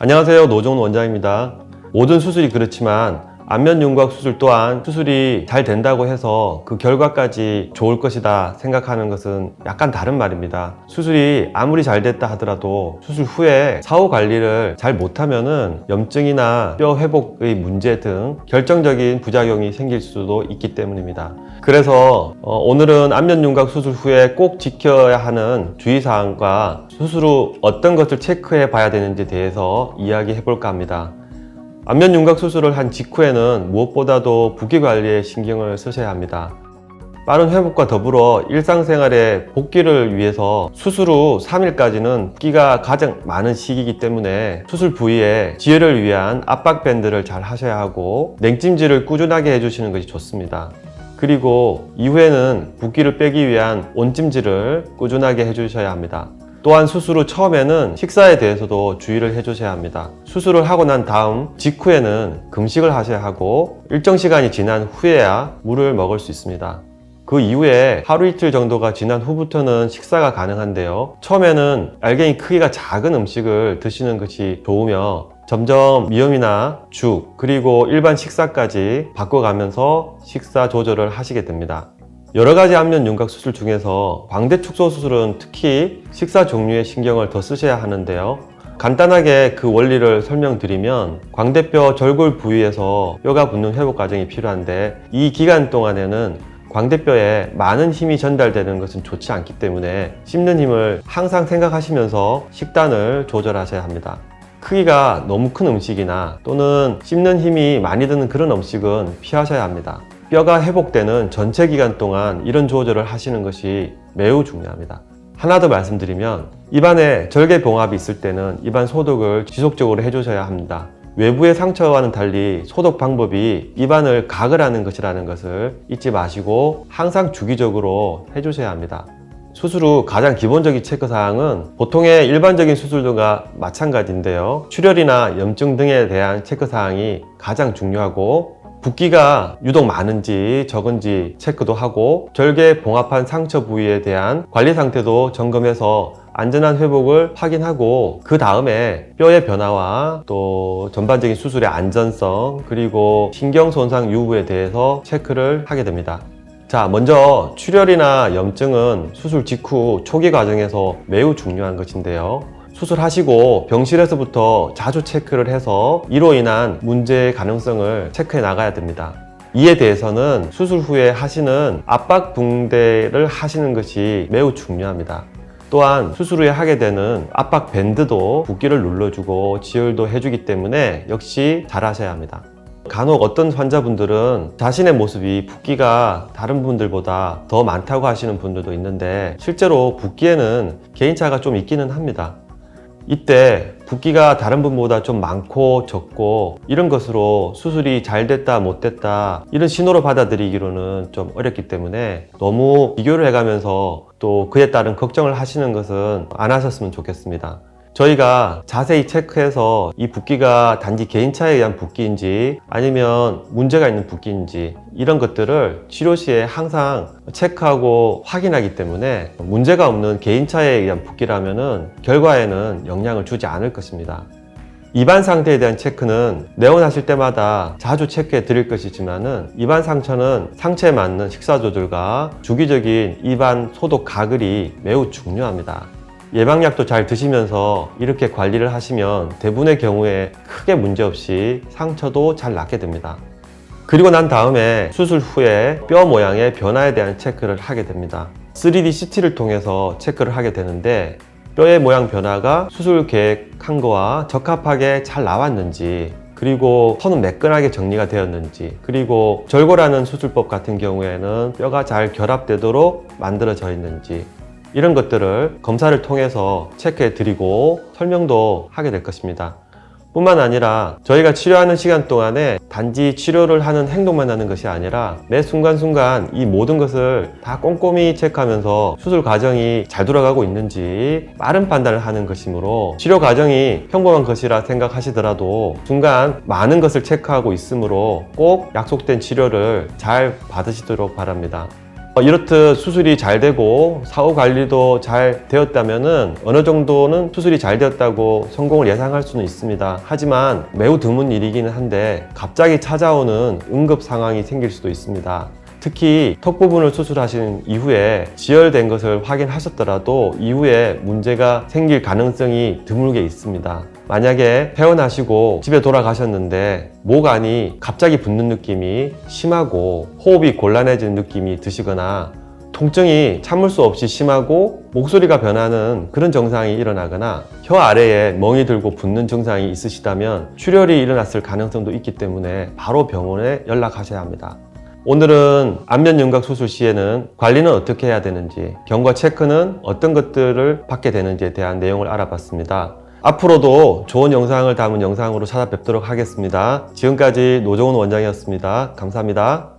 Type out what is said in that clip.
안녕하세요. 노종훈 원장입니다. 모든 수술이 그렇지만 안면윤곽 수술 또한 수술이 잘 된다고 해서 그 결과까지 좋을 것이다 생각하는 것은 약간 다른 말입니다. 수술이 아무리 잘 됐다 하더라도 수술 후에 사후 관리를 잘 못하면은 염증이나 뼈 회복의 문제 등 결정적인 부작용이 생길 수도 있기 때문입니다. 그래서 오늘은 안면윤곽 수술 후에 꼭 지켜야 하는 주의사항과 수술 후 어떤 것을 체크해 봐야 되는지에 대해서 이야기해 볼까 합니다. 안면윤곽 수술을 한 직후에는 무엇보다도 붓기 관리에 신경을 쓰셔야 합니다. 빠른 회복과 더불어 일상생활의 복귀를 위해서 수술 후 3일까지는 붓기가 가장 많은 시기이기 때문에 수술 부위에 지혈을 위한 압박밴드를 잘 하셔야 하고 냉찜질을 꾸준하게 해주시는 것이 좋습니다. 그리고 이후에는 붓기를 빼기 위한 온찜질을 꾸준하게 해주셔야 합니다. 또한 수술 후 처음에는 식사에 대해서도 주의를 해주셔야 합니다. 수술을 하고 난 다음 직후에는 금식을 하셔야 하고 일정 시간이 지난 후에야 물을 먹을 수 있습니다. 그 이후에 하루 이틀 정도가 지난 후부터는 식사가 가능한데요. 처음에는 알갱이 크기가 작은 음식을 드시는 것이 좋으며 점점 미음이나 죽 그리고 일반 식사까지 바꿔가면서 식사 조절을 하시게 됩니다. 여러가지 안면윤곽 수술 중에서 광대 축소 수술은 특히 식사 종류에 신경을 더 쓰셔야 하는데요. 간단하게 그 원리를 설명드리면 광대뼈 절골 부위에서 뼈가 붙는 회복 과정이 필요한데 이 기간 동안에는 광대뼈에 많은 힘이 전달되는 것은 좋지 않기 때문에 씹는 힘을 항상 생각하시면서 식단을 조절하셔야 합니다. 크기가 너무 큰 음식이나 또는 씹는 힘이 많이 드는 그런 음식은 피하셔야 합니다. 뼈가 회복되는 전체 기간 동안 이런 조절을 하시는 것이 매우 중요합니다. 하나 더 말씀드리면 입안에 절개봉합이 있을 때는 입안 소독을 지속적으로 해주셔야 합니다. 외부의 상처와는 달리 소독 방법이 입안을 가글하는 것이라는 것을 잊지 마시고 항상 주기적으로 해주셔야 합니다. 수술 후 가장 기본적인 체크사항은 보통의 일반적인 수술들과 마찬가지인데요. 출혈이나 염증 등에 대한 체크사항이 가장 중요하고 붓기가 유독 많은지 적은지 체크도 하고 절개 봉합한 상처 부위에 대한 관리 상태도 점검해서 안전한 회복을 확인하고 그 다음에 뼈의 변화와 또 전반적인 수술의 안전성 그리고 신경 손상 유무에 대해서 체크를 하게 됩니다. 자, 먼저 출혈이나 염증은 수술 직후 초기 과정에서 매우 중요한 것인데요. 수술하시고 병실에서부터 자주 체크를 해서 이로 인한 문제의 가능성을 체크해 나가야 됩니다. 이에 대해서는 수술 후에 하시는 압박 붕대를 하시는 것이 매우 중요합니다. 또한 수술 후에 하게 되는 압박 밴드도 붓기를 눌러주고 지혈도 해주기 때문에 역시 잘 하셔야 합니다. 간혹 어떤 환자분들은 자신의 모습이 붓기가 다른 분들보다 더 많다고 하시는 분들도 있는데 실제로 붓기에는 개인차가 좀 있기는 합니다. 이때 붓기가 다른 분보다 좀 많고 적고 이런 것으로 수술이 잘 됐다 못 됐다 이런 신호로 받아들이기로는 좀 어렵기 때문에 너무 비교를 해가면서 또 그에 따른 걱정을 하시는 것은 안 하셨으면 좋겠습니다. 저희가 자세히 체크해서 이 붓기가 단지 개인차에 의한 붓기인지 아니면 문제가 있는 붓기인지 이런 것들을 치료 시에 항상 체크하고 확인하기 때문에 문제가 없는 개인차에 의한 붓기라면은 결과에는 영향을 주지 않을 것입니다. 입안 상태에 대한 체크는 내원하실 때마다 자주 체크해 드릴 것이지만은 입안 상처는 상처에 맞는 식사 조절과 주기적인 입안 소독 가글이 매우 중요합니다. 예방약도 잘 드시면서 이렇게 관리를 하시면 대부분의 경우에 크게 문제없이 상처도 잘 낫게 됩니다. 그리고 난 다음에 수술 후에 뼈 모양의 변화에 대한 체크를 하게 됩니다. 3D CT를 통해서 체크를 하게 되는데 뼈의 모양 변화가 수술 계획한 거와 적합하게 잘 나왔는지 그리고 선은 매끈하게 정리가 되었는지 그리고 절골하는 수술법 같은 경우에는 뼈가 잘 결합되도록 만들어져 있는지 이런 것들을 검사를 통해서 체크해 드리고 설명도 하게 될 것입니다. 뿐만 아니라 저희가 치료하는 시간 동안에 단지 치료를 하는 행동만 하는 것이 아니라 매 순간순간 이 모든 것을 다 꼼꼼히 체크하면서 수술 과정이 잘 돌아가고 있는지 빠른 판단을 하는 것이므로 치료 과정이 평범한 것이라 생각하시더라도 순간 많은 것을 체크하고 있으므로 꼭 약속된 치료를 잘 받으시도록 바랍니다. 이렇듯 수술이 잘 되고 사후 관리도 잘 되었다면은 어느 정도는 수술이 잘 되었다고 성공을 예상할 수는 있습니다. 하지만 매우 드문 일이기는 한데 갑자기 찾아오는 응급 상황이 생길 수도 있습니다. 특히 턱 부분을 수술하신 이후에 지혈된 것을 확인하셨더라도 이후에 문제가 생길 가능성이 드물게 있습니다. 만약에 퇴원하시고 집에 돌아가셨는데 목 안이 갑자기 붓는 느낌이 심하고 호흡이 곤란해지는 느낌이 드시거나 통증이 참을 수 없이 심하고 목소리가 변하는 그런 증상이 일어나거나 혀 아래에 멍이 들고 붓는 증상이 있으시다면 출혈이 일어났을 가능성도 있기 때문에 바로 병원에 연락하셔야 합니다. 오늘은 안면윤곽 수술 시에는 관리는 어떻게 해야 되는지, 경과 체크는 어떤 것들을 받게 되는지에 대한 내용을 알아봤습니다. 앞으로도 좋은 영상을 담은 영상으로 찾아뵙도록 하겠습니다. 지금까지 노정훈 원장이었습니다. 감사합니다.